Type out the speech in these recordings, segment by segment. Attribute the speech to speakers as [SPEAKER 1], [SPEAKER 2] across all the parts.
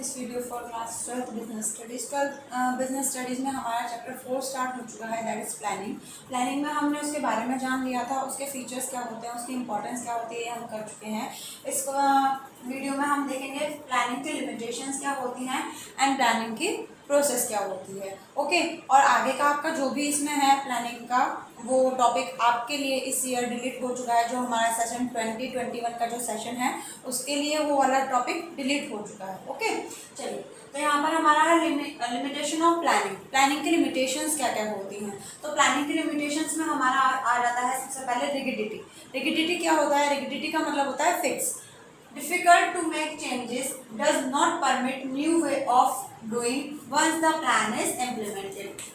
[SPEAKER 1] This video for class 12th business studies. Business studies में हमारा chapter 4 start हो चुका है, दैट इज़ प्लानिंग। प्लानिंग में हमने उसके बारे में जान लिया था, उसके फीचर्स क्या होते हैं, उसकी इंपॉर्टेंस क्या होती है, ये हम कर चुके हैं। इस वीडियो में हम देखेंगे प्लानिंग की लिमिटेशंस क्या होती हैं एंड प्लानिंग की प्रोसेस क्या होती है। ओके, और आगे का आपका जो भी इसमें है प्लानिंग का वो टॉपिक आपके लिए इस ईयर डिलीट हो चुका है। जो हमारा सेशन 2021 का जो सेशन है उसके लिए वो वाला टॉपिक डिलीट हो चुका है। ओके, चलिए, तो यहाँ पर हमारा है लिमिटेशन ऑफ प्लानिंग। प्लानिंग की लिमिटेशंस क्या क्या होती हैं। तो प्लानिंग की लिमिटेशंस में हमारा आ जाता है सबसे पहले रिगिडिटी। रिगिडिटी क्या होता है? रिगिडिटी का मतलब होता है fix. Difficult to make changes, does not permit new way of doing once the plan is implemented।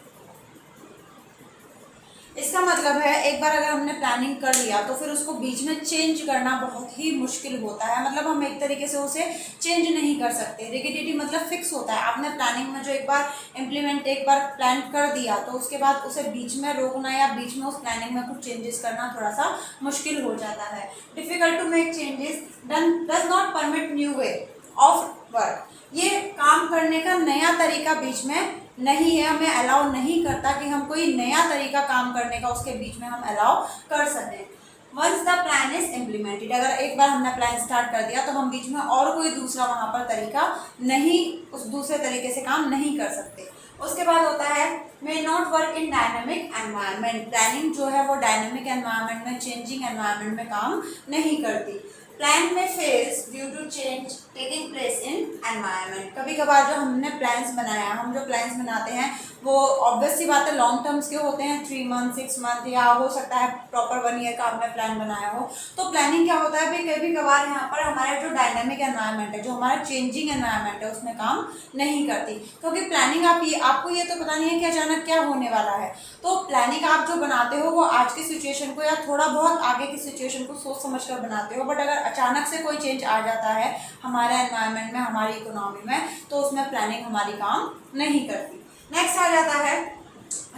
[SPEAKER 1] इसका मतलब है एक बार अगर हमने प्लानिंग कर लिया तो फिर उसको बीच में चेंज करना बहुत ही मुश्किल होता है। मतलब हम एक तरीके से उसे चेंज नहीं कर सकते। रिगिडिटी मतलब फिक्स होता है। आपने प्लानिंग में जो एक बार प्लान कर दिया तो उसके बाद उसे बीच में रोकना या बीच में उस प्लानिंग में कुछ चेंजेस करना थोड़ा सा मुश्किल हो जाता है। Difficult to make changes, does not permit new way of work. ये काम करने का नया तरीका बीच में नहीं है, हमें अलाउ नहीं करता कि हम कोई नया तरीका काम करने का उसके बीच में हम अलाउ कर सकें। Once the plan is implemented, अगर एक बार हमने प्लान स्टार्ट कर दिया तो हम बीच में और कोई दूसरा वहाँ पर तरीका नहीं, उस दूसरे तरीके से काम नहीं कर सकते। उसके बाद होता है may not work in dynamic environment. Planning जो है वो डायनेमिक एनवायरनमेंट में, चेंजिंग एनवायरनमेंट में काम नहीं करती। प्लान में fails due to change taking place in environment. कभी कभार जो हमने प्लान्स बनाया, हम जो प्लान्स बनाते हैं वो ऑब्वियस सी बात है लॉन्ग टर्म्स के होते हैं, 3 मंथ 6 मंथ या हो सकता है प्रॉपर 1 ईयर का हमने प्लान बनाया हो। तो प्लानिंग क्या होता है भाई, कभी कभार यहाँ पर हमारा जो डायनामिक एनवायरनमेंट है, जो हमारा चेंजिंग एनवायरनमेंट है उसमें काम नहीं करती। क्योंकि प्लानिंग आपको ये तो पता नहीं है कि अचानक क्या होने वाला है। तो प्लानिंग आप जो बनाते हो वो आज की सिचुएशन को या थोड़ा बहुत आगे की सिचुएशन को सोच समझ कर बनाते हो। बट अगर अचानक से कोई चेंज आ जाता है हमारे एनवायरनमेंट में, हमारी इकोनॉमी में, तो उसमें प्लानिंग हमारी काम नहीं करती। नेक्स्ट आ जाता है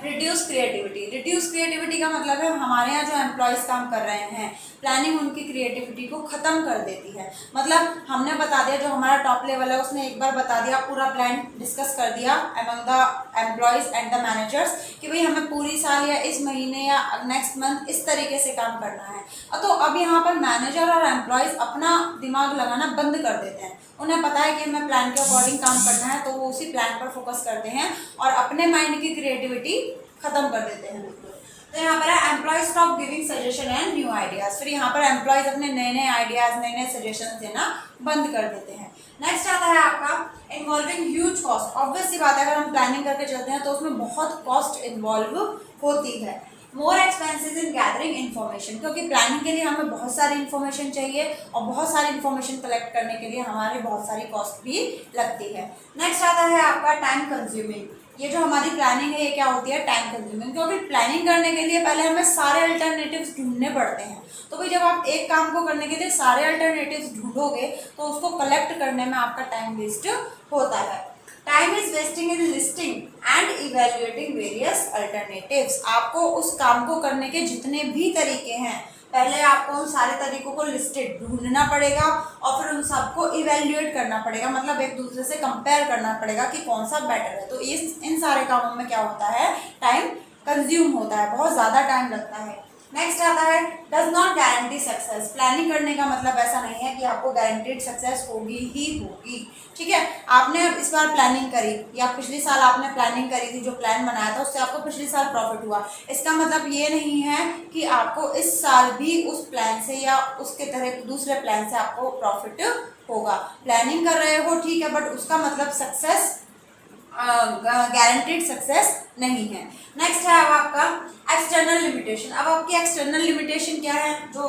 [SPEAKER 1] रिड्यूस क्रिएटिविटी। रिड्यूस क्रिएटिविटी का मतलब है हमारे यहाँ जो एम्प्लॉयज़ काम कर रहे हैं, प्लानिंग उनकी क्रिएटिविटी को ख़त्म कर देती है। मतलब हमने बता दिया, जो हमारा टॉप लेवल है उसने एक बार बता दिया, पूरा प्लान डिस्कस कर दिया among the employees and the managers कि भाई हमें पूरी साल या इस महीने या नेक्स्ट मंथ इस तरीके से काम करना है। तो अब यहाँ पर मैनेजर और एम्प्लॉयज़ अपना दिमाग लगाना बंद कर देते हैं। उन्हें पता है कि हमें प्लान के अकॉर्डिंग काम करना है, तो वो उसी प्लान पर फोकस करते हैं और अपने माइंड की क्रिएटिविटी खत्म कर देते हैं बिल्कुल। तो यहाँ पर है employees stop giving suggestion and new ideas. फिर यहाँ पर एम्प्लॉयज अपने नए नए आइडियाज, नए नए सजेशन देना बंद कर देते हैं। नेक्स्ट आता है आपका इन्वॉल्विंग ह्यूज कॉस्ट। ऑब्वियस सी बात है, अगर हम प्लानिंग करके चलते हैं तो उसमें बहुत कॉस्ट इन्वॉल्व होती है। मोर एक्सपेंसेस इन गैदरिंग इन्फॉर्मेशन, क्योंकि प्लानिंग के लिए हमें बहुत सारी इन्फॉर्मेशन चाहिए और बहुत सारी इन्फॉर्मेशन कलेक्ट करने के लिए हमारे बहुत सारी कॉस्ट भी लगती है। नेक्स्ट आता है आपका टाइम कंज्यूमिंग। ये जो हमारी प्लानिंग है ये क्या होती है? Time consuming. क्योंकि प्लानिंग करने के लिए पहले हमें सारे अल्टरनेटिव्स ढूंढने पड़ते हैं। तो भाई जब आप एक काम को करने के लिए सारे अल्टरनेटिव्स ढूंढोगे तो उसको कलेक्ट करने में आपका टाइम वेस्ट होता है। Time is wasting in listing and evaluating various alternatives. आपको उस काम को करने के जितने भी तरीके हैं, पहले आपको उन सारे तरीकों को लिस्टेड ढूंढना पड़ेगा और फिर उन सबको इवेल्युएट करना पड़ेगा। मतलब एक दूसरे से कंपेयर करना पड़ेगा कि कौन सा बेटर है। तो इन सारे कामों में क्या होता है? टाइम कंज्यूम होता है, बहुत ज़्यादा टाइम लगता है। नेक्स्ट आता है does not guarantee success. Planning करने का मतलब ऐसा नहीं है कि आपको गारंटीड सक्सेस होगी ही होगी। ठीक है, आपने अब इस बार प्लानिंग करी या पिछले साल आपने प्लानिंग करी थी, जो प्लान बनाया था उससे आपको पिछले साल प्रॉफिट हुआ, इसका मतलब ये नहीं है कि आपको इस साल भी उस प्लान से या उसके तरह दूसरे प्लान से आपको प्रॉफिट होगा। प्लानिंग कर रहे हो ठीक है, बट उसका मतलब सक्सेस, गारंटीड सक्सेस नहीं है। नेक्स्ट है अब आपका एक्सटर्नल लिमिटेशन। अब आपकी एक्सटर्नल लिमिटेशन क्या है? जो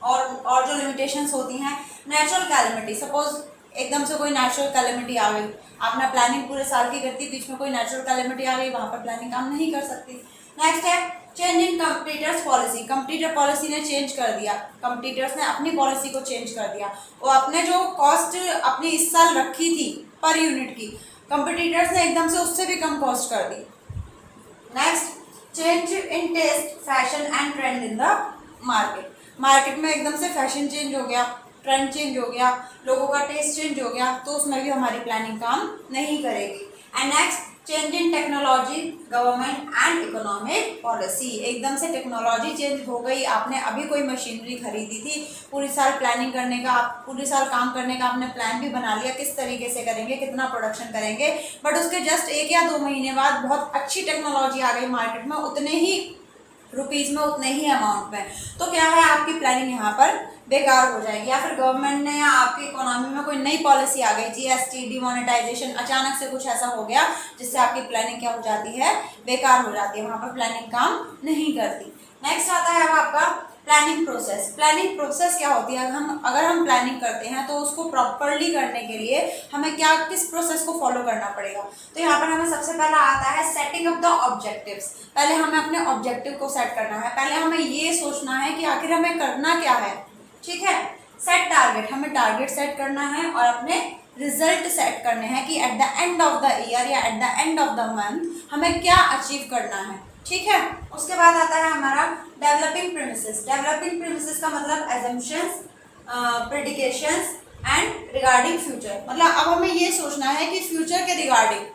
[SPEAKER 1] और जो लिमिटेशंस होती हैं, नेचुरल कैलेमिटी। सपोज एकदम से कोई नेचुरल कैलेमिटी आ गई, आपने प्लानिंग पूरे साल की करती, बीच में कोई नेचुरल कैलेमिटी आ गई, वहाँ पर प्लानिंग काम नहीं कर सकती। नेक्स्ट है change in competitors policy. Competitor policy ने चेंज कर दिया, कंपटीटर्स ने अपनी पॉलिसी को चेंज कर दिया। वो अपने जो कॉस्ट अपनी इस साल रखी थी पर यूनिट की, कंपटीटर्स ने एकदम से उससे भी कम कॉस्ट कर दी। Next change in taste, fashion and trend in the market. Market में एकदम से फैशन चेंज हो गया, ट्रेंड चेंज हो गया, लोगों का टेस्ट चेंज हो गया, तो उसमें भी हमारी प्लानिंग काम नहीं करेगी। And next, change in technology, government and economic policy. एकदम से टेक्नोलॉजी चेंज हो गई, आपने अभी कोई मशीनरी खरीदी थी, पूरी साल प्लानिंग करने का, आप पूरी साल काम करने का आपने प्लान भी बना लिया, किस तरीके से करेंगे, कितना प्रोडक्शन करेंगे, बट उसके जस्ट 1 या 2 महीने बाद बहुत अच्छी टेक्नोलॉजी आ गई मार्केट में, उतने ही रुपीज़ में, उतने ही अमाउंट में, तो क्या है, आपकी प्लानिंग यहाँ पर बेकार हो जाएगी। या फिर गवर्नमेंट ने या आपकी इकोनॉमी में कोई नई पॉलिसी आ गई, जीएसटी, डिमोनेटाइजेशन, अचानक से कुछ ऐसा हो गया जिससे आपकी प्लानिंग क्या हो जाती है, बेकार हो जाती है, वहाँ पर प्लानिंग काम नहीं करती। नेक्स्ट आता है अब आपका प्लानिंग प्रोसेस। प्लानिंग प्रोसेस क्या होती है, अगर हम प्लानिंग करते हैं तो उसको प्रॉपरली करने के लिए हमें किस प्रोसेस को फॉलो करना पड़ेगा। तो यहाँ पर हमें सबसे पहला आता है सेटिंग अप द ऑब्जेक्टिव्स। पहले हमें अपने ऑब्जेक्टिव को सेट करना है, पहले हमें ये सोचना है कि आखिर हमें करना क्या है, ठीक है। सेट टारगेट, हमें टारगेट सेट करना है और अपने रिजल्ट सेट करने हैं कि at the end of the year या at the end of the month हमें क्या अचीव करना है, ठीक है। उसके बाद आता है हमारा डेवलपिंग प्रीमिसेस। डेवलपिंग प्रीमिसेस का मतलब एजम्पशंस, प्रेडिकेशंस एंड रिगार्डिंग फ्यूचर। मतलब अब हमें ये सोचना है कि फ्यूचर के रिगार्डिंग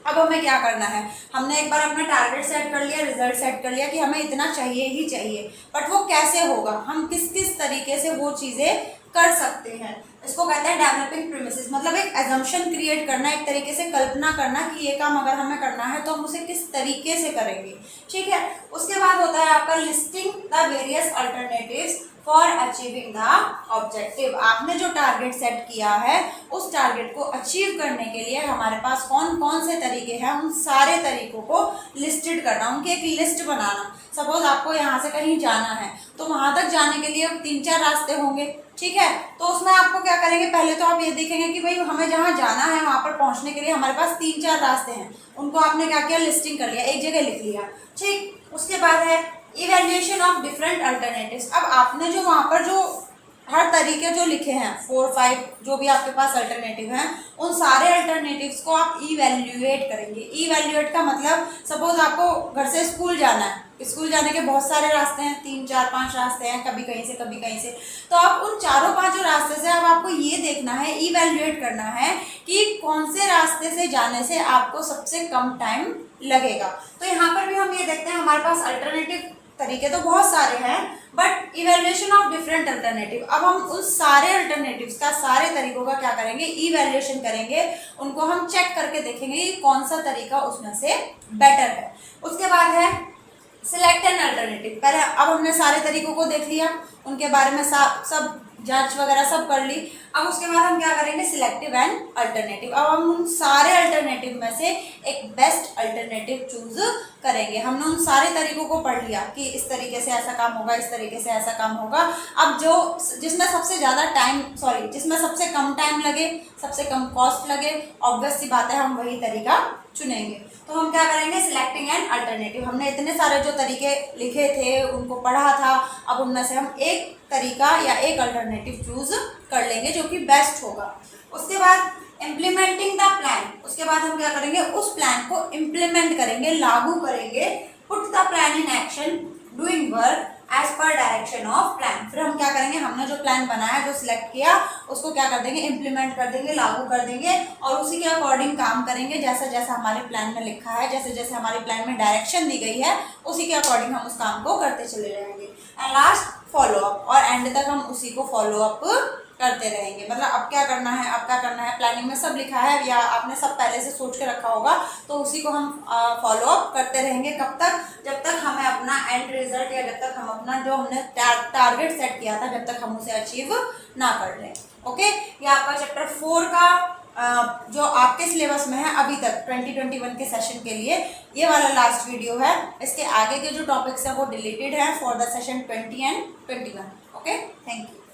[SPEAKER 1] अब हमें क्या करना है। हमने एक बार अपना टारगेट सेट कर लिया, रिजल्ट सेट कर लिया कि हमें इतना चाहिए ही चाहिए, बट वो कैसे होगा, हम किस किस तरीके से वो चीज़ें कर सकते हैं, इसको कहते हैं डेवलपिंग प्रीमिसेस। मतलब एक एजम्पशन क्रिएट करना, एक तरीके से कल्पना करना कि ये काम अगर हमें करना है तो हम उसे किस तरीके से करेंगे, ठीक है। उसके बाद होता है आपका listing the various alternatives for achieving the objective. आपने जो टारगेट सेट किया है उस टारगेट को अचीव करने के लिए हमारे पास कौन कौन से तरीके हैं, उन सारे तरीकों को लिस्टेड करना, उनकी एक लिस्ट बनाना। सपोज आपको यहाँ से कहीं जाना है तो वहाँ तक जाने के लिए 3-4 रास्ते होंगे, ठीक है। तो उसमें आपको क्या करेंगे, पहले तो आप ये देखेंगे कि भाई हमें जहाँ जाना है वहाँ पर पहुँचने के लिए हमारे पास 3-4 रास्ते हैं, उनको आपने क्या किया, लिस्टिंग कर लिया, एक जगह लिख लिया, ठीक। उसके बाद है इवैल्यूएशन ऑफ डिफरेंट अल्टरनेटिव्स। अब आपने जो वहाँ पर जो हर तरीके जो लिखे हैं 4-5 जो भी आपके पास अल्टरनेटिव हैं, उन सारे अल्टरनेटिव्स को आप इवैल्यूएट करेंगे। इवैल्यूएट का मतलब सपोज आपको घर से स्कूल जाना है, स्कूल जाने के बहुत सारे रास्ते हैं, 3-4-5 रास्ते हैं, कभी कहीं से कभी कहीं से, तो आप उन 4-5 रास्ते से अब आपको ये देखना है, इवैल्यूएट करना है कि कौन से रास्ते से जाने से आपको सबसे कम टाइम लगेगा। तो यहाँ पर भी हम ये देखते हैं हमारे पास अल्टरनेटिव तरीके तो बहुत सारे हैं, but evaluation of different alternative. अब हम उस सारे अल्टरनेटिव्स का, सारे तरीकों का क्या करेंगे, इवैल्यूएशन करेंगे, उनको हम चेक करके देखेंगे कि कौन सा तरीका उसमें से बेटर है। उसके बाद है सिलेक्ट एन अल्टरनेटिव। पहले अब हमने सारे तरीकों को देख लिया, उनके बारे में सब जांच वगैरह सब कर ली। अब उसके बाद हम क्या करेंगे, सिलेक्टिव एंड अल्टरनेटिव। अब हम उन सारे अल्टरनेटिव में से एक बेस्ट अल्टरनेटिव चूज करेंगे। हमने उन सारे तरीकों को पढ़ लिया कि इस तरीके से ऐसा काम होगा, इस तरीके से ऐसा काम होगा। अब जिसमें सबसे ज़्यादा जिसमें सबसे कम टाइम लगे, सबसे कम कॉस्ट लगे, ऑब्वियस सी बात है हम वही तरीका चुनेंगे। तो हम क्या करेंगे, सिलेक्टिंग एन अल्टरनेटिव। हमने इतने सारे जो तरीके लिखे थे उनको पढ़ा था, अब उनमें से हम एक तरीका या एक अल्टरनेटिव चूज कर लेंगे जो कि बेस्ट होगा। उसके बाद इम्प्लीमेंटिंग द प्लान। उसके बाद हम क्या करेंगे, उस प्लान को इम्प्लीमेंट करेंगे, लागू करेंगे। Put the plan in action, doing work as per direction of plan. फिर हम क्या करेंगे, हमने जो प्लान बनाया, जो सिलेक्ट किया, उसको क्या कर देंगे, इम्प्लीमेंट कर देंगे, लागू कर देंगे और उसी के अकॉर्डिंग काम करेंगे। जैसा जैसा हमारे प्लान में लिखा है, जैसे जैसे हमारे प्लान में डायरेक्शन दी गई है, उसी के अकॉर्डिंग हम उस काम को करते चले जाएंगे। एंड लास्ट फॉलो अप, और एंड तक हम उसी को फॉलो अप करते रहेंगे। मतलब अब क्या करना है, अब क्या करना है, प्लानिंग में सब लिखा है या आपने सब पहले से सोच के रखा होगा, तो उसी को हम फॉलो अप करते रहेंगे। कब तक, जब तक हमें अपना एंड रिजल्ट या जब तक हम अपना जो हमने टारगेट सेट किया था, जब तक हम उसे अचीव ना कर लें। ओके, ये आपका चैप्टर 4 का जो आपके सिलेबस में है अभी तक 2021 के सेशन के लिए ये वाला लास्ट वीडियो है। इसके आगे के जो टॉपिक्स हैं वो डिलीटेड है for the session 20 and 21। Okay, thank you.